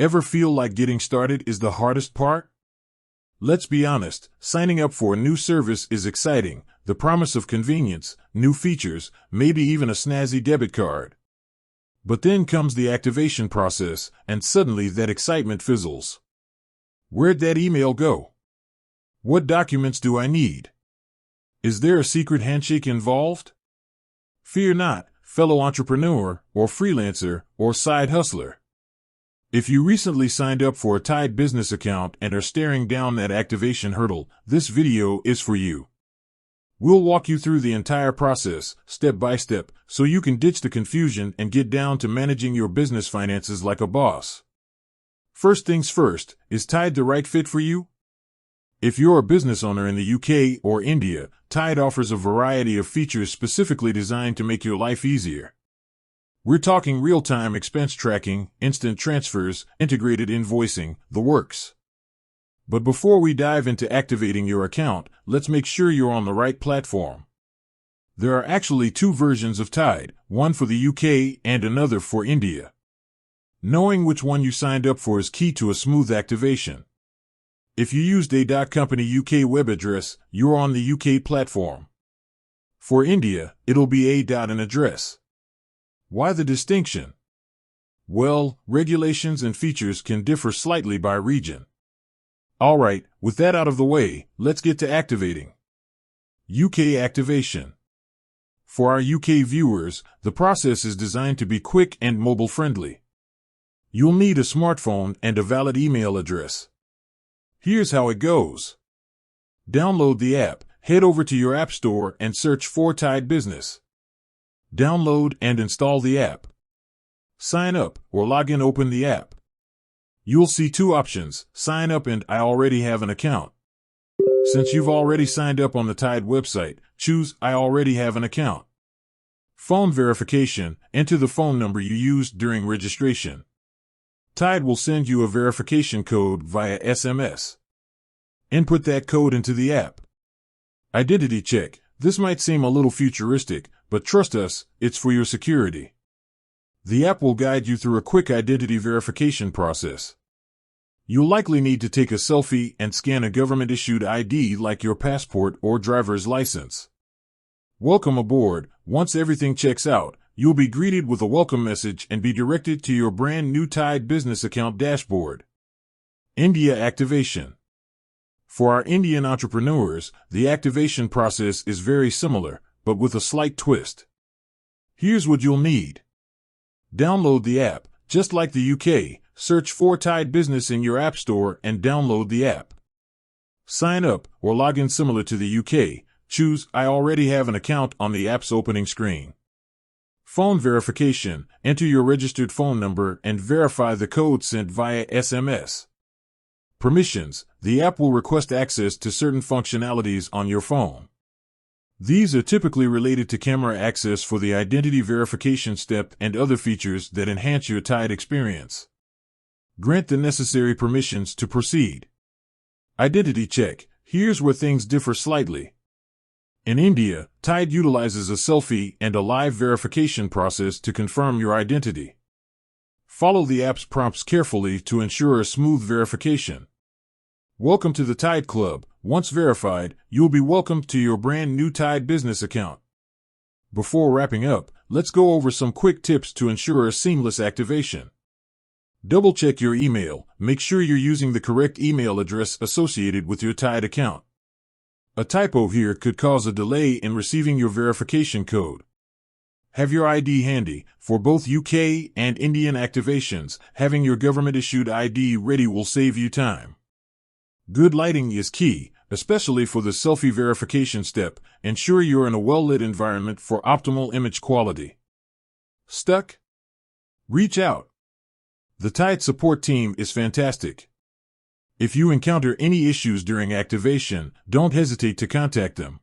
Ever feel like getting started is the hardest part? Let's be honest, signing up for a new service is exciting, the promise of convenience, new features, maybe even a snazzy debit card. But then comes the activation process, and suddenly that excitement fizzles. Where'd that email go? What documents do I need? Is there a secret handshake involved? Fear not, fellow entrepreneur, or freelancer, or side hustler. If you recently signed up for a Tide business account and are staring down that activation hurdle, this video is for you. We'll walk you through the entire process, step by step, so you can ditch the confusion and get down to managing your business finances like a boss. First things first, is Tide the right fit for you? If you're a business owner in the UK or India, Tide offers a variety of features specifically designed to make your life easier. We're talking real-time expense tracking, instant transfers, integrated invoicing, the works. But before we dive into activating your account, let's make sure you're on the right platform. There are actually two versions of Tide, one for the UK and another for India. Knowing which one you signed up for is key to a smooth activation. If you used a .company UK web address, you're on the UK platform. For India, it'll be a.an address. Why the distinction? Well, regulations and features can differ slightly by region. Alright, with that out of the way, let's get to activating. UK activation. For our UK viewers, the process is designed to be quick and mobile-friendly. You'll need a smartphone and a valid email address. Here's how it goes. Download the app, head over to your app store and search for Tide Business. Download and install the app. Sign up or log in. Open the app. You'll see two options, sign up and I already have an account. Since you've already signed up on the Tide website, choose I already have an account. Phone verification, enter the phone number you used during registration. Tide will send you a verification code via SMS. Input that code into the app. Identity check. This might seem a little futuristic, but trust us, it's for your security. The app will guide you through a quick identity verification process. You'll likely need to take a selfie and scan a government-issued ID like your passport or driver's license. Welcome aboard. Once everything checks out, you'll be greeted with a welcome message and be directed to your brand new Tide business account dashboard. India activation. For our Indian entrepreneurs, the activation process is very similar, but with a slight twist. Here's what you'll need. Download the app. Just like the UK, search for Tide Business in your app store and download the app. Sign up or log in similar to the UK. Choose I already have an account on the app's opening screen. Phone verification. Enter your registered phone number and verify the code sent via SMS. Permissions. The app will request access to certain functionalities on your phone. These are typically related to camera access for the identity verification step and other features that enhance your Tide experience. Grant the necessary permissions to proceed. Identity check. Here's where things differ slightly. In India, Tide utilizes a selfie and a live verification process to confirm your identity. Follow the app's prompts carefully to ensure a smooth verification. Welcome to the Tide Club. Once verified, you'll be welcomed to your brand new Tide business account. Before wrapping up, let's go over some quick tips to ensure a seamless activation. Double-check your email. Make sure you're using the correct email address associated with your Tide account. A typo here could cause a delay in receiving your verification code. Have your ID handy. For both UK and Indian activations, having your government-issued ID ready will save you time. Good lighting is key, especially for the selfie verification step. Ensure you're in a well-lit environment for optimal image quality. Stuck? Reach out. The Tide support team is fantastic. If you encounter any issues during activation, don't hesitate to contact them.